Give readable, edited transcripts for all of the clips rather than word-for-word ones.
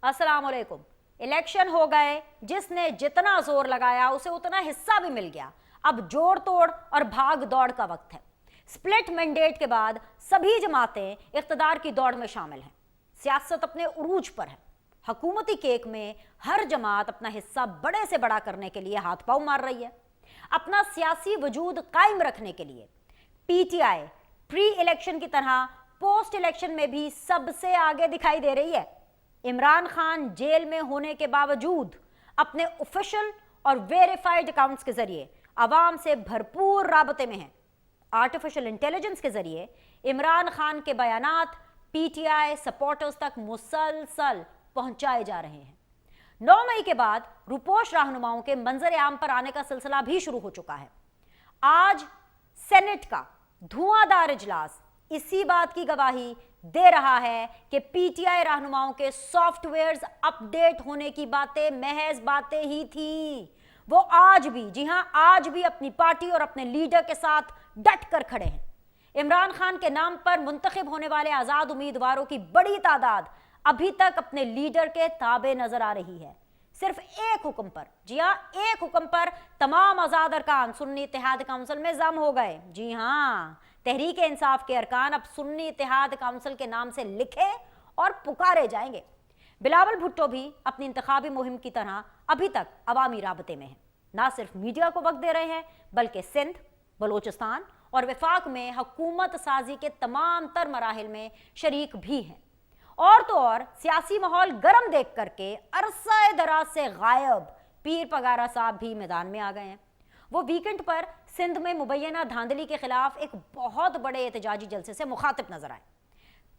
अस्सलाम वालेकुम। इलेक्शन हो गए, जिसने जितना जोर लगाया उसे उतना हिस्सा भी मिल गया। अब जोड़ तोड़ और भाग दौड़ का वक्त है। स्प्लिट मैंडेट के बाद सभी जमातें इख्तिदार की दौड़ में शामिल हैं। सियासत अपने उरूज पर है। हुकूमती केक में हर जमात अपना हिस्सा बड़े से बड़ा करने के लिए हाथ पांव मार रही है। अपना सियासी वजूद कायम रखने के लिए पीटीआई प्री इलेक्शन की तरह पोस्ट इलेक्शन में भी सबसे आगे दिखाई दे रही है। इमरान खान जेल में होने के बावजूद अपने ऑफिशियल और वेरीफाइड अकाउंट्स के जरिए आवाम से भरपूर राबते में हैं। आर्टिफिशियल इंटेलिजेंस के जरिए इमरान खान के बयानात पीटीआई सपोर्टर्स तक मुसलसल पहुंचाए जा रहे हैं। 9 मई के बाद रुपोश रहनुमाओं के मंजर आम पर आने का सिलसिला भी शुरू हो चुका है। आज सेनेट का धुआंधार इजलास इसी बात की गवाही दे रहा है कि पीटीआई रहनुमाओं के सॉफ्टवेयर्स अपडेट होने की बातें महज बातें ही थी। वो आज भी, जी हां, आज भी अपनी पार्टी और अपने लीडर के साथ डट कर खड़े हैं। इमरान खान के नाम पर मुंतखब होने वाले आजाद उम्मीदवारों की बड़ी तादाद अभी तक अपने लीडर के ताबे नजर आ रही है। सिर्फ एक हुक्म पर, जी हां, एक हुक्म पर तमाम आजाद अरकान सुन्नी इत्तेहाद काउंसिल में जम हो गए। जी हां, तहरीक इंसाफ के अरकान अब सुन्नी इत्तेहाद काउंसिल के नाम से लिखे और पुकारे जाएंगे। बिलावल भुट्टो भी अपनी इंतखाबी मुहिम की तरह अभी तक अवामी राबते में हैं। ना सिर्फ मीडिया को वक्त दे रहे हैं, बल्कि सिंध, बलोचिस्तान और वफाक में हुकूमत साजी के तमाम तर मराहिल में शरीक भी हैं। और तो और सियासी माहौल गर्म देख करके अरसा दराज से गायब पीर पगारा साहब भी मैदान में आ गए हैं। वो वीकेंड पर सिंध में मुबैना धांधली के खिलाफ एक बहुत बड़े एहतजाजी जलसे से मुखातिब नजर आए।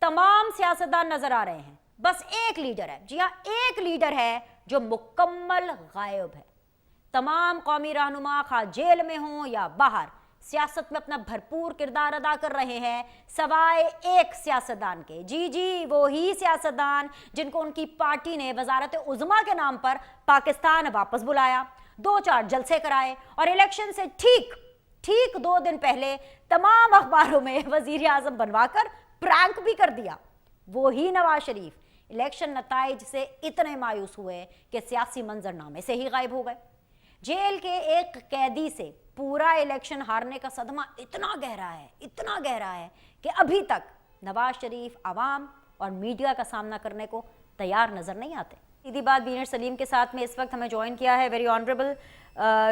तमाम सियासतदान नजर आ रहे हैं, बस एक लीडर है, जी हाँ, एक लीडर है जो मुकम्मल गायब है। तमाम कौमी रहनुमा खा जेल में हों या बाहर सियासत में अपना भरपूर किरदार अदा कर रहे हैं, सवाए एक सियासतदान के। जी जी, वो ही सियासतदान जिनको उनकी पार्टी ने वजारत उज़्मा के नाम पर पाकिस्तान वापस बुलाया, 2-4 जलसे कराए और इलेक्शन से ठीक 2 दिन पहले तमाम अखबारों में वजीर आजम बनवाकर प्रैंक भी कर दिया। वो ही नवाज शरीफ इलेक्शन नताइज से इतने मायूस हुए कि सियासी मंजरनामे से ही गायब हो गए। जेल के एक कैदी से पूरा इलेक्शन हारने का सदमा इतना गहरा है कि अभी तक नवाज शरीफ आवाम और मीडिया का सामना करने को तैयार नजर नहीं आते। सीधी बात बीनर सलीम के साथ में इस वक्त हमें ज्वाइन किया है वेरी ऑनरेबल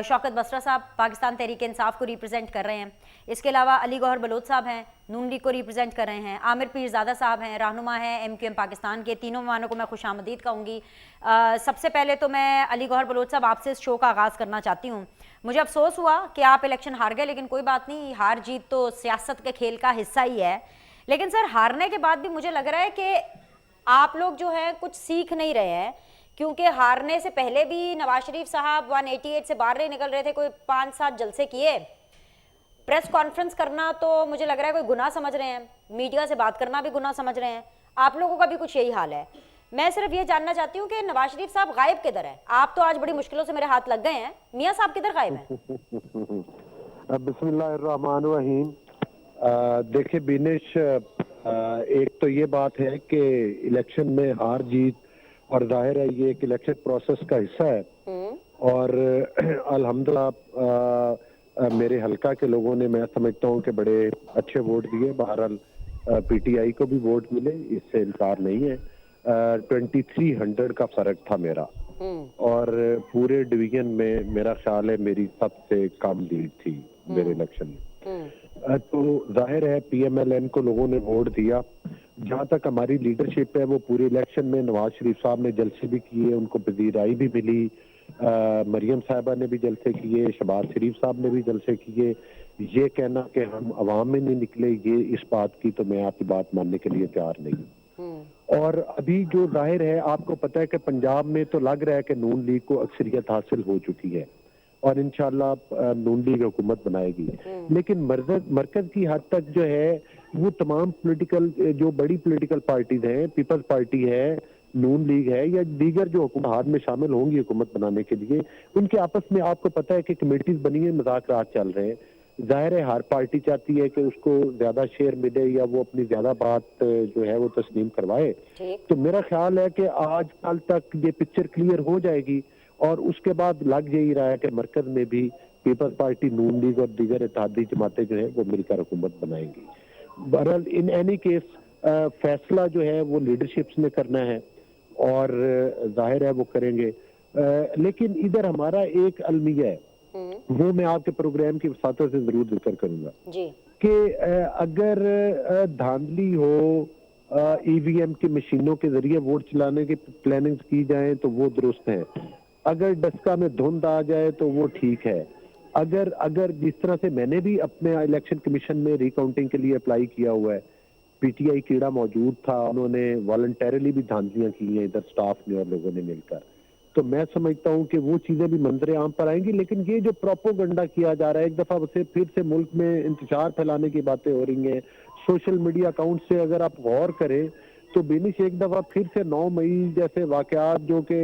शौकत बसरा साहब, पाकिस्तान तहरीक इंसाफ को रिप्रेजेंट कर रहे हैं। इसके अलावा अली गौहर बलोच साहब हैं, नून लीग को रिप्रेजेंट कर रहे हैं। आमिर पीरजादा साहब हैं, रहनुमा हैं MQM पाकिस्तान के। तीनों मेहमानों को मैं खुशामदीद कहूँगी। सबसे पहले तो मैं अली गौहर बलोच साहब आपसे इस शो का आगाज़ करना चाहती हूँ। मुझे अफसोस हुआ कि आप इलेक्शन हार गए, लेकिन कोई बात नहीं, हार जीत तो सियासत के खेल का हिस्सा ही है। लेकिन सर, हारने के बाद भी मुझे लग रहा है कि आप लोग जो है कुछ सीख नहीं रहे हैं, क्योंकि हारने से पहले भी नवाज शरीफ साहब 188 से बाहर नहीं निकल रहे थे, कोई 5-7 जलसे किए। प्रेस कॉन्फ्रेंस करना तो मुझे लग रहा है कोई गुनाह समझ रहे हैं, मीडिया से बात करना भी गुनाह समझ रहे हैं। आप लोगों का भी कुछ यही हाल है। मैं सिर्फ ये जानना चाहती हूँ कि नवाज शरीफ साहब गायब किधर है? आप तो आज बड़ी मुश्किलों से मेरे हाथ लग गए हैं, मियाँ साहब किधर गायब है? बिस्मिल्लाहिर्रहमानिर्रहीम। देखिए बीनेश, एक तो ये बात है कि इलेक्शन में हार जीत और जाहिर है ये एक इलेक्शन प्रोसेस का हिस्सा है और अल्हम्दुलिल्लाह मेरे हल्का के लोगों ने, मैं समझता हूँ कि बड़े अच्छे वोट दिए। बहरहाल पीटीआई को भी वोट मिले, इससे इनकार नहीं है। 2300 का फर्क था मेरा और पूरे डिवीजन में मेरा ख्याल है मेरी सबसे कम लीड थी मेरे इलेक्शन में। तो जाहिर है PMLN को लोगों ने वोट दिया। जहां तक हमारी लीडरशिप है, वो पूरे इलेक्शन में नवाज शरीफ साहब ने जलसे भी किए, उनको पजीराई भी मिली, मरियम साहिबा ने भी जलसे किए, शहबाज शरीफ साहब ने भी जलसे किए। ये कहना कि हम अवाम में नहीं निकले, ये इस बात की तो मैं आपकी बात मानने के लिए तैयार नहीं। और अभी जो जाहिर है, आपको पता है कि पंजाब में तो लग रहा है कि नून लीग को अक्सरियत हासिल हो चुकी है और इंशाल्लाह नून लीग हुकूमत बनाएगी। लेकिन मरकज की हद तक जो है वो तमाम पॉलिटिकल, जो बड़ी पॉलिटिकल पार्टीज हैं, पीपल्स पार्टी है, नून लीग है या दीगर जो हुकूमत में शामिल होंगी हुकूमत बनाने के लिए, उनके आपस में आपको पता है कि कमेटीज बनी है, मुज़ाकरात चल रहे हैं। जाहिर है हर पार्टी चाहती है कि उसको ज्यादा शेयर मिले या वो अपनी ज्यादा बात जो है वो तस्लीम करवाए। ठीक। तो मेरा ख्याल है कि आज कल तक ये पिक्चर क्लियर हो जाएगी और उसके बाद लग यही रहा है कि मरकज में भी पीपल्स पार्टी, नून लीग और दीगर इत्तेहादी जमातें जो है वो मिलकर हुकूमत बनाएंगी। बहरहाल इन एनी केस फैसला जो है वो लीडरशिप्स ने करना है और जाहिर है वो करेंगे। लेकिन इधर हमारा एक अलमिया है, वो मैं आपके प्रोग्राम की वसातों से जरूर जिक्र करूंगा जी। कि अगर धांधली हो, ईवीएम की मशीनों के जरिए वोट चलाने की प्लानिंग की जाए तो वो दुरुस्त है। अगर डस्का में धुंध आ जाए तो वो ठीक है। अगर अगर जिस तरह से मैंने भी अपने इलेक्शन कमीशन में रिकाउंटिंग के लिए अप्लाई किया हुआ है, पीटीआई कीड़ा मौजूद था, उन्होंने वॉलंटरली भी धांधलियां की हैं इधर स्टाफ ने और लोगों ने मिलकर, तो मैं समझता हूं कि वो चीजें भी मंजरे आम पर आएंगी। लेकिन ये जो प्रोपोगंडा किया जा रहा है, एक दफा उसे फिर से मुल्क में इंतजार फैलाने की बातें हो रही हैं सोशल मीडिया अकाउंट से, अगर आप गौर करें तो बेनिश एक दफा फिर से 9 मई जैसे वाकयात जो कि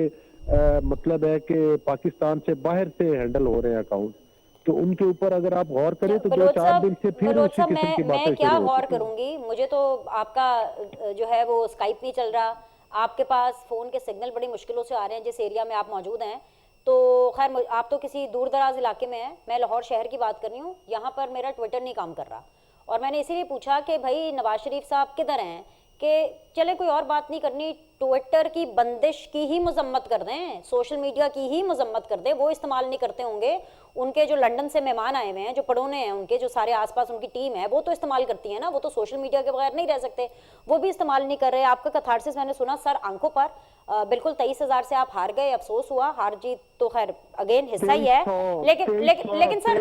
मतलब है कि पाकिस्तान से बाहर से हैंडल हो रहे हैं अकाउंट, तो उनके ऊपर अगर आप गौर करें तो बलोच 2-4 साहब, दिन से फिर बलोच उसी साहब, किस्म की मैं बातें क्या शुरू हो गौर चुकी हैं। करूंगी, मुझे तो आपका जो है वो स्काइप नहीं चल रहा, आपके पास फोन के सिग्नल बड़ी मुश्किलों से आ रहे हैं जिस एरिया में आप मौजूद हैं। तो खैर आप तो किसी दूर दराज इलाके में हैं, मैं लाहौर शहर की बात कर रही हूँ, यहाँ पर मेरा ट्विटर नहीं काम कर रहा और मैंने इसीलिए पूछा कि भाई नवाज शरीफ साहब किधर हैं, कि चले कोई और बात नहीं करनी, ट्विटर की बंदिश की ही मजम्मत कर दें, सोशल मीडिया की ही मजम्मत कर दें, वो इस्तेमाल नहीं करते होंगे, उनके जो लंदन से मेहमान आए हुए हैं, जो पड़ोने हैं उनके, जो सारे आसपास उनकी टीम है, वो तो इस्तेमाल करती है ना, वो तो सोशल मीडिया के बगैर नहीं रह सकते, वो भी इस्तेमाल नहीं कर रहे। आपका कथारसिस मैंने सुना सर आंखों पर, बिल्कुल 23,000 से आप हार गए, अफसोस हुआ, हार जीत तो खैर अगेन हिस्सा ही है, लेकिन सर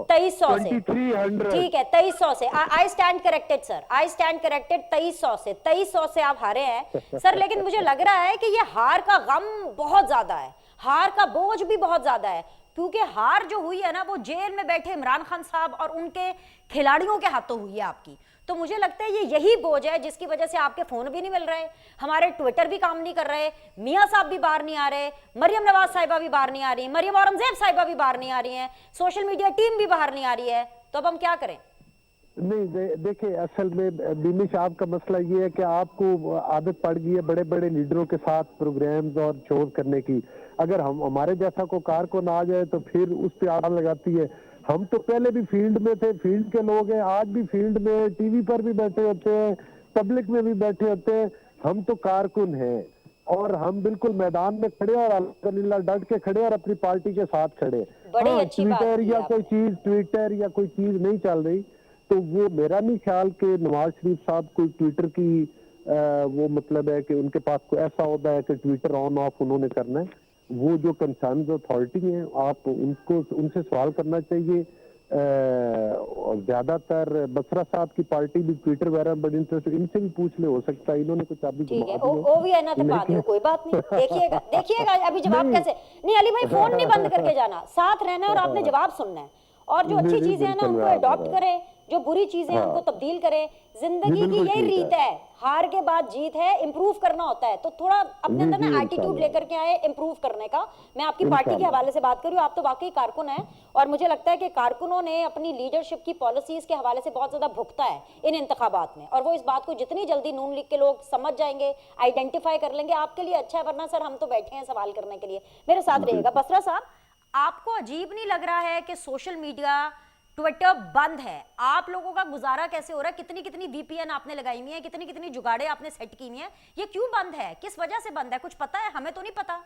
2300 से, ठीक है 2300 से, I stand corrected sir, I stand corrected, 2300 से आप हारे हैं सर। लेकिन मुझे लग रहा है कि ये हार का गम बहुत ज्यादा है, हार का बोझ भी बहुत ज्यादा है, क्योंकि हार जो हुई है ना वो जेल में बैठे इमरान खान साहब और उनके खिलाड़ियों के हाथों हुई है आपकी। तो मुझे लगता है ये यही बोझ है जिसकी वजह से आपके फोन भी नहीं मिल रहे, हमारे ट्विटर भी काम नहीं कर रहे, मियां साहब भी बाहर नहीं आ रहे, मरियम नवाज साहिबा भी बाहर नहीं आ रही, मरियम औरंगजेब साहिबा भी बाहर नहीं आ रही हैं, सोशल मीडिया टीम भी बाहर नहीं आ रही है, तो अब हम क्या करें? नहीं देखिए, असल में बीमिश आपका मसला ये है कि आपको आदत पड़ गई है बड़े बड़े लीडरों के साथ प्रोग्राम्स और शोज करने की। अगर हम हमारे जैसा को कारकुन आ जाए तो फिर उस पर आग लगाती है। हम तो पहले भी फील्ड में थे, फील्ड के लोग हैं, आज भी फील्ड में, टीवी पर भी बैठे होते हैं, पब्लिक में भी बैठे होते हैं, हम तो कारकुन हैं और हम बिल्कुल मैदान में खड़े और अल्हम्दुलिल्लाह डट के खड़े और अपनी पार्टी के साथ खड़े। बड़ी हाँ, अच्छी बात ट्विटर की या कोई आपने। चीज, ट्विटर या कोई चीज नहीं चल रही तो वो मेरा नहीं ख्याल कि नवाज शरीफ साहब कोई ट्विटर की वो मतलब है कि उनके पास कोई ऐसा होता है कि ट्विटर ऑन ऑफ उन्होंने करना है। वो जो कंसर्न अथॉरिटी है आप उनको उनसे सवाल करना चाहिए। और ज्यादातर बसरा साहब की पार्टी भी ट्विटर वगैरह बड़ी इंटरेस्ट, इनसे भी पूछ ले, हो सकता है इन्होंने कुछ अभी ठीक है, जवाब ओ भी है ना, तो बाद में कोई बात नहीं, देखिएगा देखिएगा अभी जवाब नहीं। कैसे। नहीं अली भाई, फोन नहीं बंद करके जाना, साथ रहना है और आपने जवाब सुनना है, और जो अच्छी चीजें हैं ना उनको अडॉप्ट करें, जो बुरी चीजें हैं उनको तब्दील करें। जिंदगी की यही रीत है, हार के बाद जीत है, इंप्रूव करना होता है, तो थोड़ा अपने अंदर ना एटीट्यूड लेकर के आए इंप्रूव करने का। मैं आपकी पार्टी के हवाले से बात कर रही हूँ, आप तो वाकई कारकुन हैं और मुझे लगता है कि कारकुनों ने अपनी लीडरशिप की पॉलिसीज के हवाले से बहुत ज्यादा भुगता है इन इंतखाबात में, और वो इस बात को जितनी जल्दी नून लीग के लोग समझ जाएंगे, आइडेंटिफाई कर लेंगे, आपके लिए अच्छा है। वरना सर हम तो बैठे हैं सवाल करने के लिए, मेरे साथ रहिएगा। बसरा साहब, आपको अजीब नहीं लग रहा है कि सोशल मीडिया, ट्विटर बंद है, आप लोगों का गुजारा कैसे हो रहा है? कितनी कितनी वीपीएन आपने लगाई हुई है, कितनी कितनी जुगाड़े आपने सेट की हुई है, ये क्यों बंद है, किस वजह से बंद है, कुछ पता है? हमें तो नहीं पता।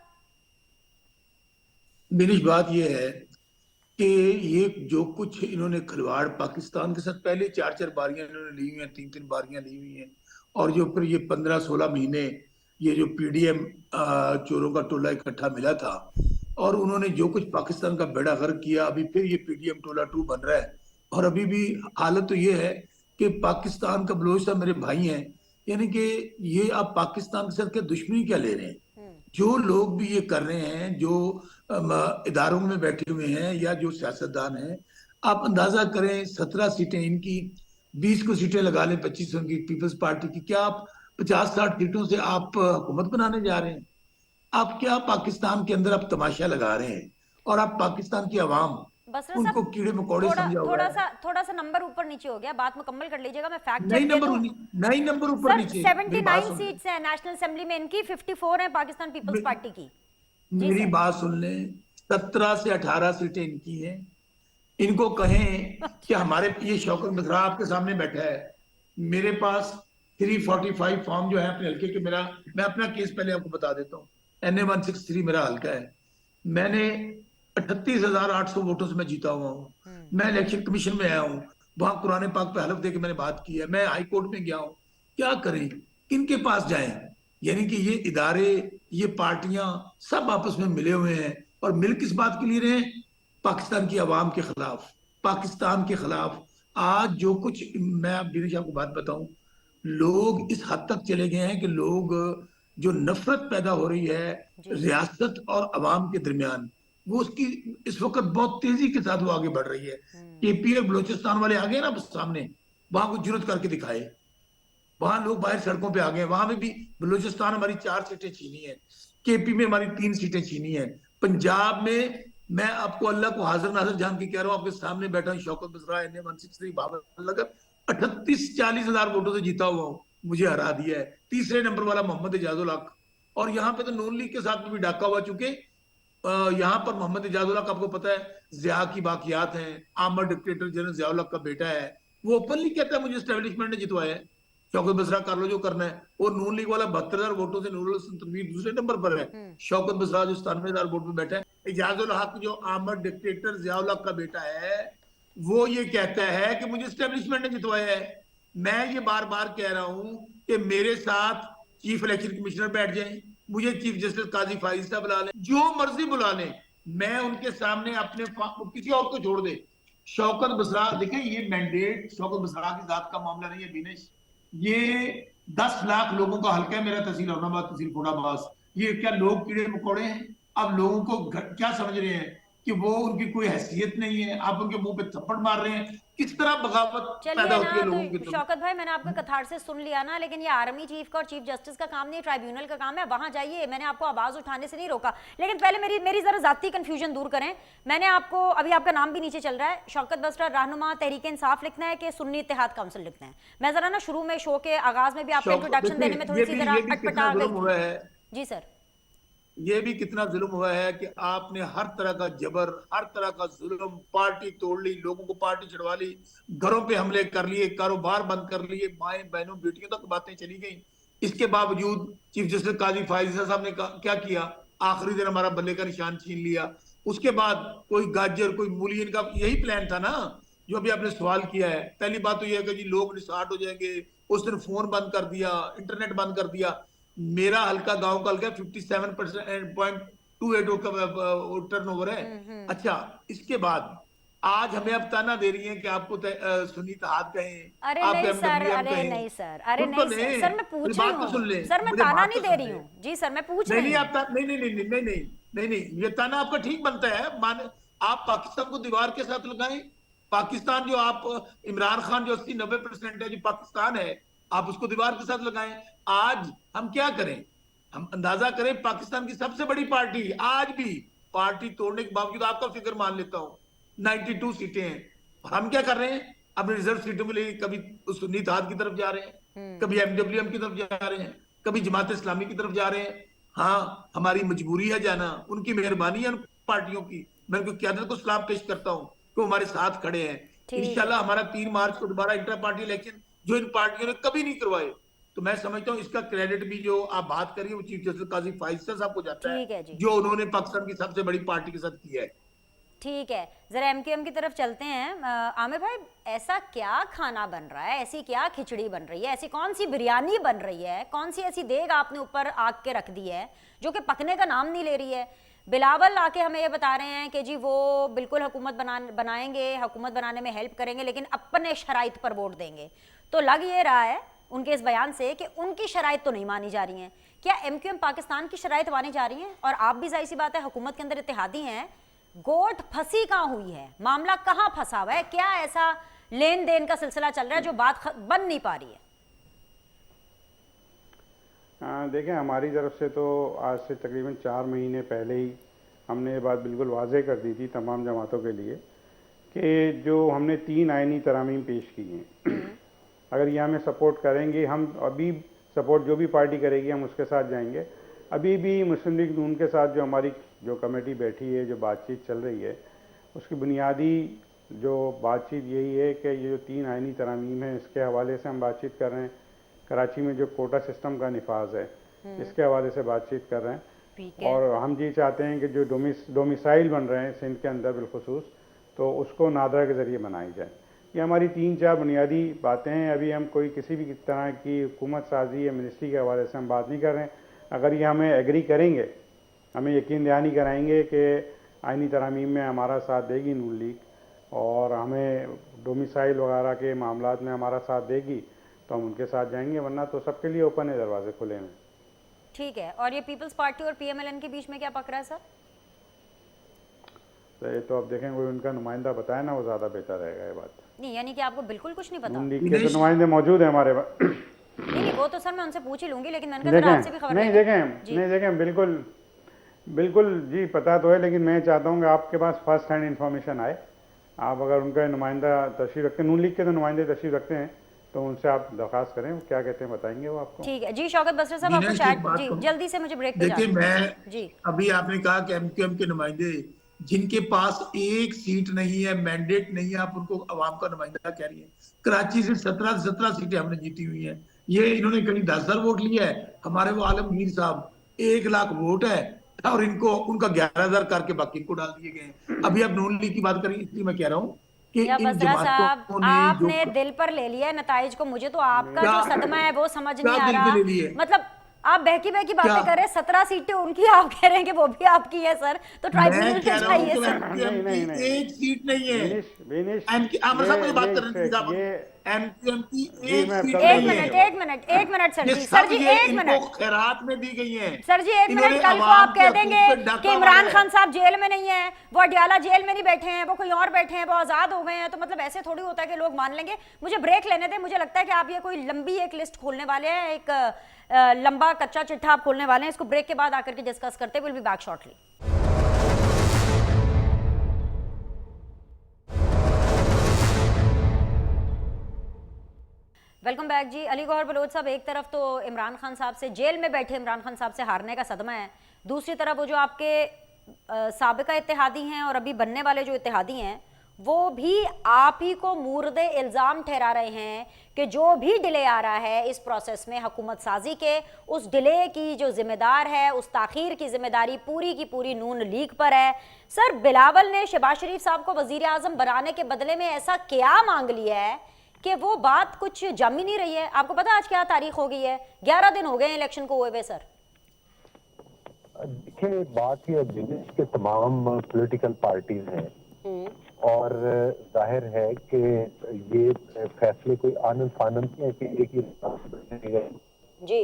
मेरी बात यह है कि ये जो कुछ इन्होंने खिलवाड़ पाकिस्तान के साथ, पहले 4-4 बारियां इन्होंने ली हुई हैं, 3-3 बारियां ली हुई हैं, और जो फिर ये 15-16 महीने ये जो पीडीएम चोरों का टोला इकट्ठा मिला था, और उन्होंने जो कुछ पाकिस्तान का बेड़ा गर्क किया, अभी फिर ये पीडीएम टोला 2 बन रहा है। और अभी भी हालत तो ये है कि पाकिस्तान का, बलोच साहब मेरे भाई हैं, यानी कि ये आप पाकिस्तान के साथ क्या दुश्मनी क्या ले रहे हैं? जो लोग भी ये कर रहे हैं, जो इदारों में बैठे हुए हैं या जो सियासतदान हैं, आप अंदाजा करें 17 सीटें इनकी, 20 को सीटें लगा लें 25 की पीपल्स पार्टी की, क्या आप 50-60 सीटों से आप हुकूमत बनाने जा रहे हैं? आप क्या पाकिस्तान के अंदर आप तमाशा लगा रहे हैं? और आप पाकिस्तान की आवाम बसरा उनको साहब कीड़े मकोड़े थोड़ा समझा हुआ थोड़ा है। सा थोड़ा सा नंबर ऊपर नीचे हो गया, बात मुकम्मल कर लीजिएगा, मैं फैक्ट नई चेक दे नंबर दूं। नई नंबर ऊपर सर नीचे, मेरी बात 79 सुन ले, सीट्स हैं नेशनल असेंबली में इनकी, 54 है पाकिस्तान पीपल्स पार्टी की। जी मेरी सर। बात सुन ले। 17 से 18 सीटें इनकी हैं। इनको कहें कि हमारे, ये शौकत मिश्रा आपके सामने बैठा है, मेरे पास 345 फॉर्म जो है अपने हल्के के, मेरा, मैं अपना केस पहले आपको बता देता हूँ। NA 163 मेरा हल्का है। मैंने 38,800 वोटों से मैं जीता हुआ हूँ। मैं इलेक्शन कमीशन में आया हूँ, वहां कुरान पाक पे हलफ दे के मैंने बात की है। मैं हाई कोर्ट में गया हूँ। क्या करें, किनके पास जाएं? यानी कि ये इदारे, ये पार्टियां सब आपस में मिले हुए हैं, और मिल किस बात के लिए रहे हैं? पाकिस्तान की आवाम के खिलाफ, पाकिस्तान के खिलाफ। आज जो कुछ, मैं आप दिनेश आपको बात बताऊं, लोग इस हद तक चले गए हैं कि लोग, जो नफरत पैदा हो रही है जी। रियासत और अवाम के दरमियान, वो उसकी इस वक्त बहुत तेजी के साथ वो आगे बढ़ रही है। KP और बलोचिस्तान वाले आ गए ना सामने, वहां को जुर्रत करके दिखाए। वहां लोग बाहर सड़कों पे आ गए। वहां में भी बलूचिस्तान हमारी 4 सीटें छीनी है, KP में हमारी 3 सीटें छीनी है, पंजाब में, मैं आपको अल्लाह को हाजिर नाजिर जान के कह रहा हूँ, आपके सामने बैठा हूँ, शौकत मिश्रा NA 163 बाबर लगर 38-40 हजार वोटों से जीता हुआ हूँ, मुझे हरा दिया है। तीसरे नंबर वाला मोहम्मद एजाजुल हक। और यहाँ पे तो नून लीग के साथ में भी डाका हुआ, चुके यहाँ पर मोहम्मद एजाजुल हक, आपको पता है जिया की बाकियात हैं, आमर डिक्टेटर जनरल जियाउल हक का बेटा है। वो ओपनली कहता है मुझे एस्टेब्लिशमेंट ने जितवाया है, शौकत मिश्रा कर लो जो करना है। और नून लीग वाला 72,000 वोटों से नूरुल हसन तनवीर दूसरे नंबर पर है। शौकत मिश्रा जो 97,000 वोट में बैठा है। एजाजुल हक जो आमर डिक्टेटर जियाउल हक का बेटा है, वो ये कहता है कि मुझे एस्टेब्लिशमेंट ने जितवाया है। मैं ये बार बार कह रहा हूं कि मेरे साथ चीफ इलेक्शन कमिश्नर बैठ जाएं, मुझे चीफ जस्टिस काजी फाइज साहब बुला लें, जो मर्जी बुला लें, मैं उनके सामने अपने, किसी और को छोड़ दे। शौकत मिश्रा, देखिए ये मैंडेट शौकत मिश्रा की जात का मामला नहीं है दिनेश, ये 10 लाख लोगों का हल्का है मेरा, तहसील औरंगाबाद, तहसील फुटाबाद। ये क्या लोग कीड़े मकोड़े हैं? अब लोगों को क्या समझ रहे हैं कि वो, उनकी कोई हैसियत नहीं है, आप उनके मुंह पे थप्पड़ मार रहे हैं। किस तरह बगावत पैदा चलिए ना, होती है तो लोगों के अंदर। शौकत भाई मैंने आपका कथारसिस सुन लिया ना, लेकिन ये आर्मी चीफ का और चीफ जस्टिस का काम नहीं, ट्राइब्यूनल का काम है, वहां जाइए। मैंने आपको आवाज उठाने से नहीं रोका, लेकिन पहले मेरी मेरी जरा जाती कंफ्यूजन दूर करें। मैंने आपको अभी, आपका नाम भी नीचे चल रहा है, शौकत बसरा रहनुमा तहरीक इंसाफ लिखना है कि सुन्नी इत्तेहाद काउंसिल लिखना है? मैं जरा ना शुरू में शो के आगाज में भी आपका इंट्रोडक्शन देने में थोड़ी सी जरा ये भी कितना अटपटा गई जुल्म हुआ थी। है, जी सर। ये भी कितना जुल्म हुआ है कि आपने हर तरह का जबर, हर तरह का जुल्म, पार्टी तोड़ ली, लोगों को पार्टी छुड़वा ली, घरों पे हमले कर लिए, कारोबार बंद कर लिए, माए बहनों बेटियों तक बातें चली गई। इसके बावजूद चीफ जस्टिस काजी फाइजा साहब ने क्या किया? आखिरी दिन हमारा बल्ले का निशान छीन लिया। उसके बाद कोई गाजर, कोई मूली, इनका यही प्लान था ना, जो अभी आपने सवाल किया है। पहली बात तो यह है कि जी लोग निसाट हो जाएंगे, उस दिन फोन बंद कर दिया, इंटरनेट बंद कर दिया। मेरा हल्का, गांव का हल्का 57.28 टर्न ओवर है। अच्छा, इसके बाद आज हमें अब ताना दे रही है कि आपको सुन्नी इत्तेहाद कहें, अरे आप नहीं सर, MWM अरे कहें। नहीं सर, अरे सुन तो नहीं ले, सर, सर मैं मेरी पूछ रही बात तो हूँ सुन ले, सर, मैं मुझे ताना बात नहीं तो दे सुन रही ले। हूँ जी सर, मैं पूछ नहीं रही नहीं, हूँ। आप नहीं नहीं नहीं नहीं नहीं नहीं नहीं नहीं, ये ताना आपका ठीक बनता है। मान, आप पाकिस्तान को दीवार के साथ लगाएं। पाकिस्तान जो आप, इमरान खान जो 80-90% है जो पाकिस्तान है, आप उसको दीवार के साथ लगाएं। आज हम क्या करें? हम अंदाजा करें, पाकिस्तान की सबसे बड़ी पार्टी आज भी, पार्टी तोड़ने के बावजूद, आपका फिक्र मान लेता हूं, 92 सीटें हैं। और हम क्या कर रहे हैं? अपने रिजर्व सीटों के लिए कभी सुन्नी इत्तेहाद की तरफ जा रहे हैं, कभी MWM की तरफ जा रहे हैं, कभी जमात इस्लामी की तरफ जा रहे हैं। हाँ, हमारी मजबूरी है जाना, उनकी मेहरबानी है उन पार्टियों की। मैं उनकी क्यादत को सलाम पेश करता हूँ कि वो हमारे साथ खड़े हैं। ठीक है। इंशाल्लाह हमारा 3 मार्च को दोबारा इंटर पार्टी इलेक्शन, जो इन पार्टियों ने कभी नहीं करवाए। तो मैं समझता हूँ इसका क्रेडिट भी जो आप बात करिए, वो चीफ जस्टिस काजी फाइजा साहब को जाता है, ठीक है जी। जो उन्होंने पाकिस्तान की सबसे बड़ी पार्टी के साथ किया है। ठीक है, जरा MQM की तरफ चलते हैं। आमिर भाई, ऐसा क्या खाना बन रहा है, ऐसी क्या खिचड़ी बन रही है, ऐसी कौन सी बिरयानी बन रही है, कौन सी ऐसी देग आपने ऊपर आग के रख दी है जो कि पकने का नाम नहीं ले रही है? बिलावल आके हमें ये बता रहे हैं कि जी वो बिल्कुल हुकूमत बनाएंगे, हुकूमत बनाने में हेल्प करेंगे, लेकिन अपने शराइत पर वोट देंगे। तो लग ये रहा है उनके इस बयान से कि उनकी शराइत तो नहीं मानी जा रही हैं। क्या MQM पाकिस्तान की शराइत मानी जा रही हैं? और आप भी जाहिर सी बात है हुकूमत के अंदर इत्तेहादी हैं, गोट फंसी कहाँ हुई है, मामला कहाँ फंसा हुआ है, क्या ऐसा लेन देन का सिलसिला चल रहा है जो बात बन नहीं पा रही है? देखें, हमारी तरफ से तो आज से तकरीबन 4 महीने पहले ही हमने ये बात बिल्कुल वाज़ेह कर दी थी तमाम जमातों के लिए कि जो हमने 3 आईनी तरामीम पेश की हैं, अगर ये हमें सपोर्ट करेंगे, हम अभी सपोर्ट जो भी पार्टी करेगी हम उसके साथ जाएंगे। अभी भी मुस्लिम लीग नून के साथ जो हमारी जो कमेटी बैठी है, जो बातचीत चल रही है, उसकी बुनियादी जो बातचीत यही है कि ये जो 3 आईनी तरामीम है इसके हवाले से हम बातचीत कर रहे हैं। कराची में जो कोटा सिस्टम का निफाज है इसके हवाले से बातचीत कर रहे हैं, ठीक है। और हम ये चाहते हैं कि जो डोमिसाइल बन रहे हैं सिंध के अंदर बिलखुसूस, तो उसको नादरा के ज़रिए बनाई जाए। ये हमारी 3-4 बुनियादी बातें हैं। अभी हम कोई किसी भी तरह की हुकूमत साजी या मिनिस्ट्री के हवाले से हम बात नहीं कर रहे हैं। अगर ये हमें एग्री करेंगे, हमें यकीन दहानी कराएंगे कि आईनी तरामीम में हमारा साथ देगी नून लीग और हमें डोमिसाइल वगैरह के मामलात में हमारा साथ देगी, तो हम उनके साथ जाएंगे, वरना तो सबके लिए ओपन है, दरवाजे खुले हैं। ठीक है। और ये पीपल्स पार्टी और पीएमएलएन के बीच में क्या पक रहा है सर? तो ये तो अब देखें, कोई उनका नुमाइंदा बताए ना, वो ज़्यादा बेहतर रहेगा ये बात। नहीं, यानी कि आपको बिल्कुल कुछ नहीं पता? नून लीग के तो नुमाइंदे मौजूद हैं हमारे पास। नहीं, वो तो सर मैं उनसे पूछ ही लूंगी, लेकिन मैंने कहा आपसे भी खबर देखें, बिल्कुल जी पता तो है, लेकिन मैं चाहता हूँ कि आपके पास फर्स्ट हैंड इन्फॉर्मेशन आए। आप अगर उनका नुमाइंदा तशरीफ रखते हैं, नून लीग के तो नुमाइंदे तशरीफ रखते हैं, तो उनसे आप दरख्वास्त करें, वो क्या कहते हैं बताएंगे वो आपको। ठीक है जी। शौकत बसरा साहब, आपको चैट जी जल्दी से, मुझे ब्रेक पे देखिए, जाना है मैं अभी आपने कहा कि एमक्यूएम के नुमाइंदे जिनके पास एक सीट नहीं है, मैंडेट नहीं है, आप उनको अवाम का नुमाइंदा कह रही है। कराची से 17 सीटें हमने जीती हुई हैं। ये इन्होंने कहीं 10,000 वोट लिया है। हमारे वो आलमगीर साहब 1 लाख वोट है और इनको उनका 11,000 करके बाकी इनको डाल दिए गए। अभी आप नून लीग की बात करें, इसलिए मैं कह रहा हूँ कि या इन बसरा साहब, जमातों ने आपने दिल पर ले लिया है नताइज को। मुझे तो आपका जो सदमा है वो समझ नहीं आ रहा। मतलब आप बहकी बहकी बातें कर रहे हैं। 17 सीटें उनकी, आप कह रहे हैं कि वो भी आपकी है सर, तो ट्राइब्यूनल पे जाइए सर। एक सीट नहीं है। आमर साहब मुझे बात करने दीजिए। एमक्यूएम की एक सीट नहीं है। एक मिनट सर जी, सर जी एक मिनट। खैरात में दी गई है सर जी, एक मिनट। कल को आप कह देंगे कि इमरान खान साहब जेल में नहीं है, वो अडियाला जेल में नहीं बैठे हैं, वो कोई और बैठे हैं, वो आजाद हो गए हैं, तो मतलब ऐसे थोड़ी होता है कि लोग मान लेंगे। मुझे ब्रेक लेने दें। मुझे लगता है कि आप ये कोई लंबी एक लिस्ट खोलने वाले हैं, एक लंबा कच्चा चिट्ठा आप खोलने वाले हैं। इसको ब्रेक के बाद आकर के डिस्कस करते हैं। Will be back shortly. Welcome back जी। अली गौहर बलोच साहब, एक तरफ तो इमरान खान साहब से, जेल में बैठे इमरान खान साहब से हारने का सदमा है, दूसरी तरफ वो जो आपके साबिका इत्तेहादी हैं और अभी बनने वाले जो इत्तेहादी हैं, वो भी आप ही को मूर्दे इल्ज़ाम ठहरा रहे हैं कि जो भी डिले आ रहा है इस प्रोसेस में हुकूमत साजी के, उस डिले की जो जिम्मेदार है, उस ताखीर की जिम्मेदारी पूरी की पूरी नून लीग पर है। सर, बिलावल ने शहबाज शरीफ साहब को वजीर आजम बनाने के बदले में ऐसा क्या मांग लिया है कि वो बात कुछ जम ही नहीं रही है? आपको पता है आज क्या तारीख हो गई है? 11 दिन हो गए इलेक्शन को हुए हुए सर। देखिए, बात ये है कि तमाम पॉलिटिकल पार्टीज हैं और जाहिर है कि ये फैसले कोई आनंद फानंद नहीं है कि एक ही जी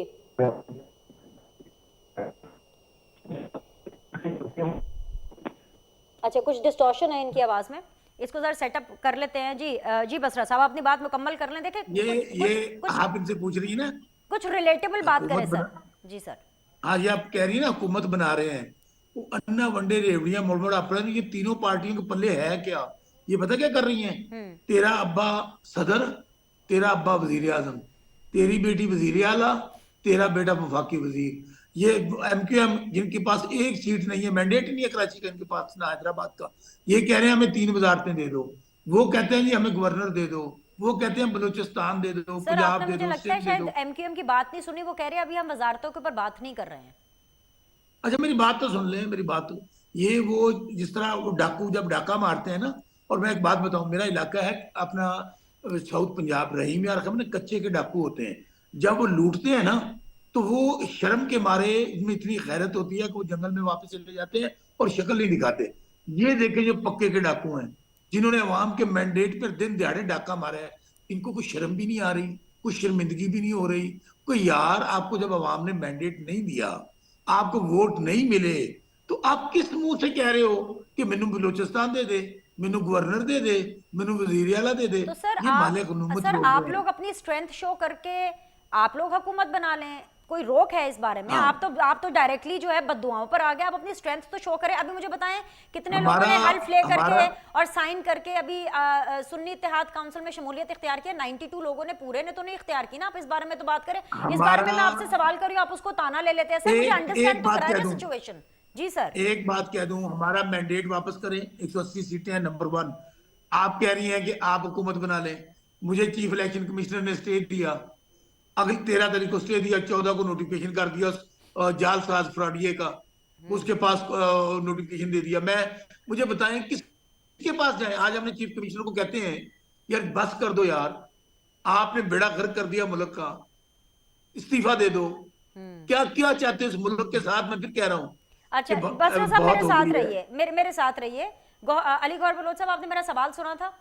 अच्छा, कुछ डिस्टॉर्शन है इनकी आवाज में, इसको जरा सेटअप कर लेते हैं। जी जी बसरा साहब, अपनी बात मुकम्मल कर लें। देखें, ये आप इनसे पूछ रही है ना, कुछ रिलेटेबल बात करें सर। जी सर। हाँ, ये आप कह रही है ना हुकूमत बना रहे हैं, वो अन्ना वनडे रेवड़ियां मोड़ अपना, ये तीनों पार्टियों के पल्ले है क्या? ये पता क्या कर रही हैं? तेरा अब्बा सदर, तेरा अब्बा वजीर आजम, तेरी बेटी वजीर आला, तेरा बेटा वफाकी वजीर। ये एमक्यूएम जिनके पास एक सीट नहीं है, मैंडेट नहीं है कराची का इनके पास, ना हैदराबाद का, ये कह रहे हैं हमें 3 वजारतें दे दो। वो कहते हैं जी हमें गवर्नर दे दो, वो कहते हैं बलूचिस्तान दे दो, पंजाब दे दो। मुझे लगता है शायद एमक्यूएम की बात नहीं सुनी। वो कह रहे हैं अभी हम वजारतों के ऊपर बात नहीं कर रहे हैं। अच्छा, मेरी बात तो सुन लें, मेरी बात तो ये, वो जिस तरह वो डाकू जब डाका मारते हैं ना, और मैं एक बात बताऊं, मेरा इलाका है अपना साउथ पंजाब, रहीम यार खबर, कच्चे के डाकू होते हैं। जब वो लूटते हैं ना, तो वो शर्म के मारे, इनमें इतनी गैरत होती है कि वो जंगल में वापस चले जाते हैं और शक्ल नहीं दिखाते। ये देखें जो पक्के के डाकू हैं, जिन्होंने अवाम के मैंडेट पर दिन दिहाड़े डाका मारा है, इनको कोई शर्म भी नहीं आ रही, कोई शर्मिंदगी भी नहीं हो रही। कोई यार, आपको जब अवाम ने मैंडेट नहीं दिया, आपको वोट नहीं मिले, तो आप किस मुंह से कह रहे हो कि मैनू बलूचिस्तान दे दे, मैनू गवर्नर दे दे, मैनू वजीर आला दे दे? तो सर ये मालिक हुकूमत आप लोग अपनी स्ट्रेंथ शो करके आप लोग हुकूमत बना लें, कोई रोक है इस बारे में? हाँ। आप तो डायरेक्टली जो है बददुआओं पर आ गए, आप अपनी स्ट्रेंथ तो शो करें। अभी मुझे बताएं कितने लोगों ने हेल्प ले करके और साइन करके अभी सुन्नी इत्तेहाद काउंसिल में शमूलियत इख्तियार की? 92 लोगों ने, पूरे ने तो नहीं इख्तियार की ना। आप इस बारे में तो बात करें। इस बारे में मैं आपसे सवाल कर रही हूं, आप उसको ताना ले लेते हैं। सर मुझे अंडरस्टैंड तो कराएं ना सिचुएशन। जी सर। एक बात कह दूं, हमारा मैंडेट वापस करें। 180 सीटें हैं, नंबर 1। आप कह रही हैं कि आप हुकूमत बना लें। मुझे चीफ इलेक्शन कमिश्नर ने स्टे दिया, अगली 13 तारीख को स्टे दिया, 14 को नोटिफिकेशन कर दिया जालसाज फ्रॉडिये का, उसके पास नोटिफिकेशन दे दिया। मुझे बताएं किसके पास जाए? आज हमने चीफ कमिश्नर को कहते हैं यार बस कर दो यार, आपने बेड़ा गर्क कर दिया मुल्क का, इस्तीफा दे दो। क्या क्या चाहते हो इस मुल्क के साथ? मैं फिर कह रहा हूँ। अच्छा बसरा साहब मेरे साथ रहिए, मेरे साथ रहिए। अली गौहर बलोच साहब, आपने मेरा सवाल सुना था?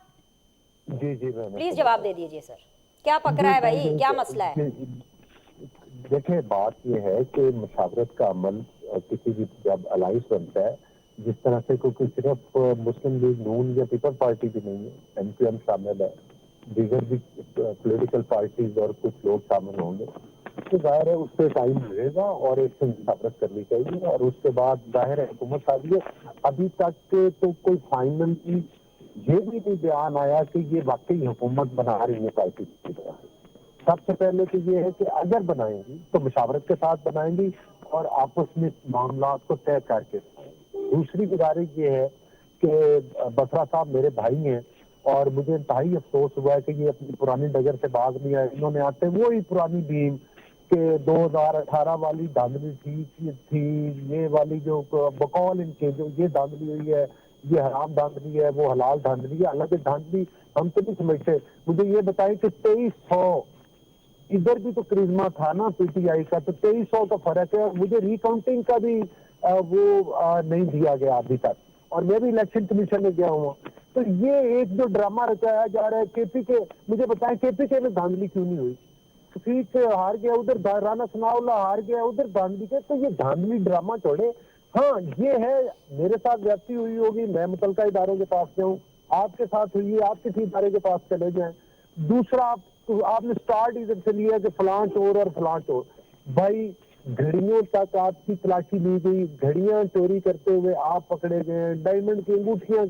जी जी मैम, प्लीज जवाब दे दीजिए सर। क्या पकड़ा है भाई, क्या मसला है? देखिए, बात यह है कि मुशावरत का अमल किसी भी जब अलाइंस बनता है, जिस तरह से क्योंकि सिर्फ मुस्लिम लीग नून या पीपल पार्टी भी नहीं है, एमक्यूएम शामिल है, दीगर भी पॉलिटिकल पार्टीज और कुछ लोग शामिल होंगे, तो जाहिर है उस पर टाइम लगेगा और एक मुशावरत करनी चाहिए और उसके बाद जाहिर है हुकूमत आ रही है। अभी तक तो कोई फाइनली ये भी नहीं बयान आया कि ये वाकई हुकूमत बना रही है पार्टी की तरह। सबसे पहले तो ये है कि अगर बनाएंगी तो मुशावरत के साथ बनाएंगी और आपस में मामला को तय करके। दूसरी गुजारिश ये है कि बसरा साहब मेरे भाई हैं और मुझे इंतहाई अफसोस हुआ है कि ये अपनी पुरानी डगर से बाग नहीं आए। इन्होंने आते वो ही पुरानी बीम के 2018 वाली धांधली थी, ये वाली जो बकौल इनके जो ये धांधली हुई है, ये हराम धांधली है, वो हलाल धांधली है। हालांकि धांधली हम तो नहीं समझते। मुझे ये बताएं कि 2300 इधर भी तो करिश्मा था ना पीटीआई का, तो 2300 का फर्क है। मुझे रिकाउंटिंग का भी नहीं दिया गया अभी तक, और मैं भी इलेक्शन कमीशन में गया हुआ। तो ये एक जो ड्रामा रचाया जा रहा है केपीके, मुझे बताएं केपीके में धांधली क्यों नहीं हुई? सीट हार गया उधर, राना सनाउल्लाह हार गया उधर, धांधली के। तो ये धांधली ड्रामा छोड़े। हाँ ये है, मेरे साथ ज्यादती हुई होगी, मैं मुतलका इदारों के पास जाऊं, आपके साथ हुई है, आप किसी इदारे के पास चले जाएं। दूसरा, आपने स्टार्ट इधर से लिया कि फलां चोर और फलां चोर। भाई घड़ियों तक आपकी तलाशी ली गई, घड़ियां चोरी करते हुए आप पकड़े गए हैं, डायमंड की अंगूठियां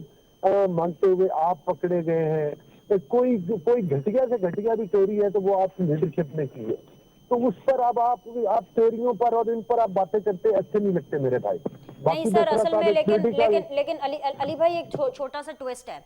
मांगते हुए आप पकड़े गए हैं। तो कोई घटिया से घटिया भी चोरी है तो वो आपकी लीडरशिप ने की है, तो उस पर अब आप चोरियों पर और इन पर आप बातें करते अच्छे नहीं लगते मेरे भाई। नहीं सर, असल में लेकिन अली भाई एक छोटा सा ट्विस्ट है।